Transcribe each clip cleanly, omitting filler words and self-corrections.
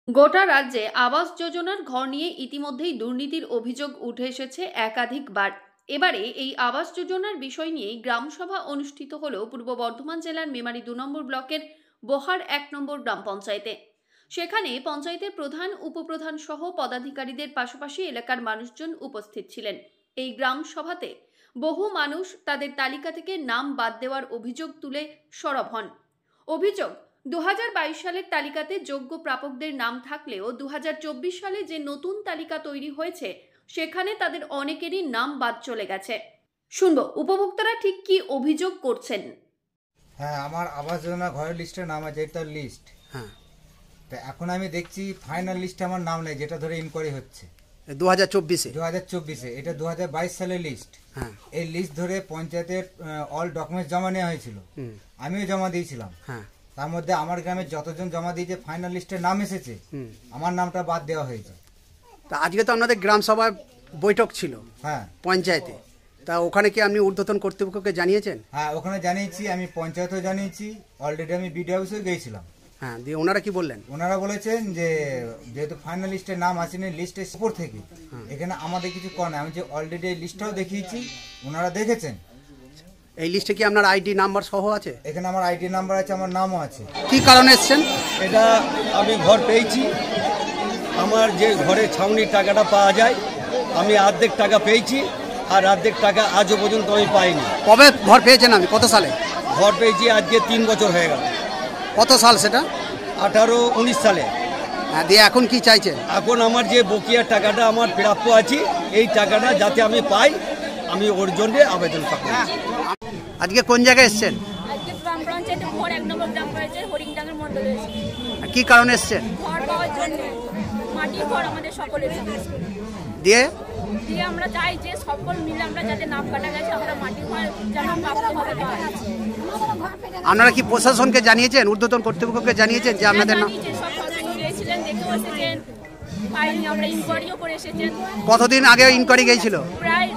গোটা রাজ্যে আবাস যোজনার ঘর নিয়ে ইতিমধ্যেই দুর্নীতির অভিযোগ উঠে এসেছে একাধিকবার। এবারে এই আবাস যোজনার বিষয় নিয়েই গ্রামসভা অনুষ্ঠিত হল পূর্ব বর্ধমান জেলার মেমারি 2 নম্বর ব্লকের বহার 1 নম্বর গ্রাম পঞ্চায়েতে। সেখানে পঞ্চায়েতের প্রধান, উপপ্রধান সহ পদাধিকারীদের পাশাপাশি এলাকার মানুষজন উপস্থিত ছিলেন। এই গ্রাম সভাতে বহু মানুষ তাদের তালিকা থেকে নাম বাদ দেওয়ার অভিযোগ তুলে সরব হন। অভিযোগ, 2022 সালের তালিকাতে যোগ্য প্রাপকদের নাম থাকলেও 2024 সালে যে নতুন তালিকা তৈরি হয়েছে সেখানে তাদের অনেকেরই নাম বাদ চলে গেছে। শুনবো উপভোক্তারা ঠিক কি অভিযোগ করছেন। হ্যাঁ, আমার আবাস যোজনা ঘরের লিস্টে নাম আছে, এটা লিস্ট। হ্যাঁ, তো এখন আমি দেখছি ফাইনাল লিস্টে আমার নাম নেই, যেটা ধরে ইনকোয়ারি হচ্ছে 2024-এ। এটা 2022 সালের লিস্ট। হ্যাঁ, এই লিস্ট ধরে পঞ্চায়েতের অল ডকুমেন্টস জমা নেওয়া হয়েছিল, আমিও জমা দিয়েছিলাম। হ্যাঁ, তার মধ্যে আমার গ্রামে যতজন জমা দিয়েছে ফাইনাল লিস্টে নাম এসেছে, আমার নামটা বাদ দেওয়া হয়েছে। তা আজকে তো আপনাদের গ্রাম সভায় বৈঠক ছিল হ্যাঁ, পঞ্চায়েতে, তা ওখানে কি আপনি ঊর্ধ্বতন কর্তৃপক্ষকে জানিয়েছেন? হ্যাঁ, ওখানে জানিয়েছি, আমি পঞ্চায়েতেও জানিয়েছি, অলরেডি আমি বিডিও অফিসেও গিয়েছিলাম। হ্যাঁ, দিয়ে ওনারা কি বললেন? ওনারা বলেছেন যে যেহেতু ফাইনাল লিস্টে নাম আসেনি, লিস্টের উপর থেকে এখানে আমাদের কিছু করার নেই। আমি যে অলরেডি এই লিস্টটাও দেখিয়েছি, ওনারা দেখেছেন। এই লিস্টে কি আপনার আইডি নাম্বার সহ আছে? এখানে আমার আইডি নাম্বার আছে, আমার নামও আছে। কি কারণে এসেছেন? এটা আমি ঘর পেয়েছি, আমার যে ঘরে ছাউনির টাকাটা পাওয়া যায়, আমি অর্ধেক টাকা পেয়েছি, আর অর্ধেক টাকা আজও পর্যন্ত আমি পাইনি। কবে ঘর পেয়েছেন? আমি কত সালে ঘর পেয়েছি? আজকে 3 বছর হয়ে গেল। কত সাল সেটা? 18-19 সালে। হ্যাঁ, দিয়ে এখন কি চাইছেন? এখন আমার যে বকেয়া টাকাটা আমার প্রাপ্য আছে, এই টাকাটা যাতে আমি পাই, আমি ওর জন্য আবেদন করব। আজকে কোন জায়গায় এসেছেন? আজকে গ্রাম পঞ্চায়েতে ভোর 1 নম্বর গ্রাম পঞ্চায়েত হরিংডাঙ্গের মন্ডলে এসেছি। কি কারণে এসেছেন? ঘর পাওয়ার জন্য, মাটির ঘর আমাদের সকলের। দিয়ে দিয়ে আমরা চাই যে সকল মিলে আমরা যাতে নাম কাটা গেছে, আমরা মাটির ঘর যেন প্রাপ্তভাবে পাই। আপনারা কি প্রশাসনকে জানিয়েছেন, ঊর্ধ্বতন কর্তৃপক্ষকে জানিয়েছেন যে আপনাদের নাম? যে সব সদস্য গিয়েছিলেন, দেখেও এসেছেন, পাইনি। আমরা ইনকোয়ারিও করে এসেছেন। কতদিন আগে ইনকোয়ারি গিয়েছিল? প্রায়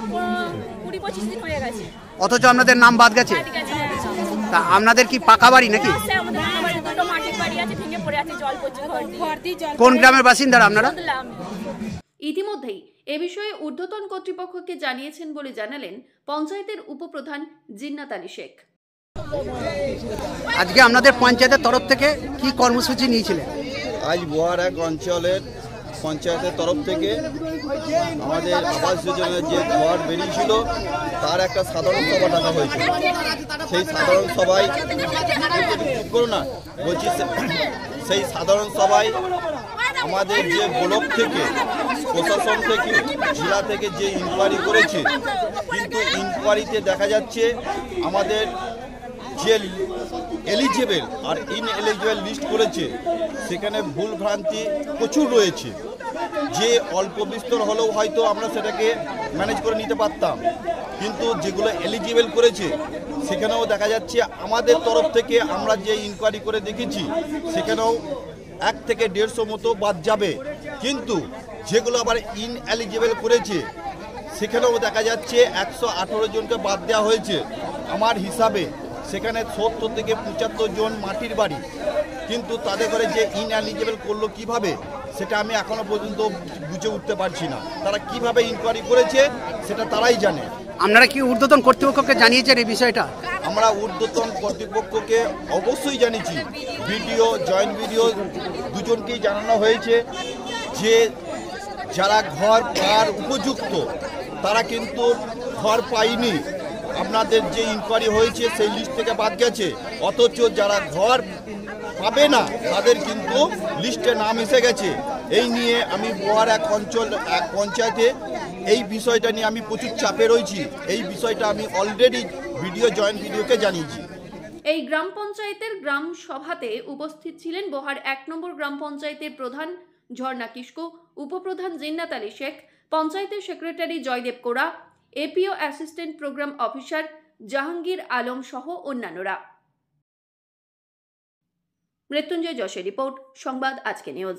20-25 দিন হয়ে গেছে। অথচ আপনাদের নাম বাদ গেছে। বাদ গেছে আমাদের সব। তা আপনাদের কি পাকা বাড়ি নাকি? হ্যাঁ, আমাদের বাড়ি দুটো মাটির বাড়ি আছে, ভেঙে পড়ে আছে, জল পড়ছে ঘর দিয়ে। কোন গ্রামের বাসিন্দারা আপনারা? বদলাম। ইতিমধ্যেই এ বিষয়ে ঊর্ধ্বতন কর্তৃপক্ষকে জানিয়েছেন বলে জানালেন পঞ্চায়েতের উপপ্রধান জিন্নাত আলী শেখ। আজকে আপনাদের পঞ্চায়েতের তরফ থেকে কি কর্মসূচি নিয়েছিলেন? আজ বহার 1 অঞ্চলের পঞ্চায়েতের তরফ থেকে আমাদের আবাস যোজনার যে ঘর বেরিয়েছিল তার একটা সাধারণ সভা ডাকা হয়েছিল। সেই সাধারণ সভায় সেই সাধারণ সভায় আমাদের যে ব্লক থেকে, প্রশাসন থেকে, জেলা থেকে যে ইনকোয়ারি করেছে, কিন্তু ইনকোয়ারিতে দেখা যাচ্ছে আমাদের যে এলিজিবল আর ইনএলিজিবল লিস্ট করেছে সেখানে ভুল ভ্রান্তি প্রচুর রয়েছে। যে অল্প বিস্তর হলেও হয়তো আমরা সেটাকে ম্যানেজ করে নিতে পারতাম, কিন্তু যেগুলো এলিজিবল করেছে সেখানেও দেখা যাচ্ছে আমাদের তরফ থেকে আমরা যে ইনকোয়ারি করে দেখেছি সেখানেও 1 থেকে 150 মতো বাদ যাবে। কিন্তু যেগুলো আবার ইনএলিজিবল করেছে সেখানেও দেখা যাচ্ছে 118 জনকে বাদ দেওয়া হয়েছে। আমার হিসাবে সেখানে 70 থেকে 75 জন মাটির বাড়ি, কিন্তু তাদের করে যে ইনএলিজিবল করলো কিভাবে সেটা আমি এখনো পর্যন্ত বুঝে উঠতে পারছি না। তারা কিভাবে ইনকোয়ারি করেছে সেটা তারাই জানে। আপনারা কি ঊর্ধ্বতন কর্তৃপক্ষকে জানিয়েছেন এই বিষয়টা? আমরা ঊর্ধ্বতন কর্তৃপক্ষকে অবশ্যই জানিয়েছি, ভিডিও, জয়েন্ট ভিডিও দুজনকেই জানানো হয়েছে যে যারা ঘর পাওয়ার উপযুক্ত তারা কিন্তু ঘর পায়নি। আপনাদের যে ইনকোয়ারি হয়েছে সেই লিস্ট থেকে বাদ গেছে, অথচ যারা ঘর পাবে না তাদের কিন্তু লিস্টে নাম এসে গেছে। এই নিয়ে আমি বহার 1 অঞ্চল 1 পঞ্চায়েতে এই বিষয়টা নিয়ে আমি প্রচুর চাপে রয়েছি। এই বিষয়টা আমি অলরেডি ভিডিও, জয়েন্ট ভিডিওকে জানিয়েছি। এই গ্রাম পঞ্চায়েতের গ্রাম সভাতে উপস্থিত ছিলেন বহার 1 নম্বর গ্রাম পঞ্চায়েতের প্রধান ঝর্ণা কিস্কু, উপপ্রধান জিন্নাত আলী শেখ, পঞ্চায়েতের secretary Jaydev Kora, APO assistant programme officer Jahangir Alam সহ অন্যান্যরা। মৃত্যুঞ্জয় যশের রিপোর্ট, সংবাদ আজকে নিউজ।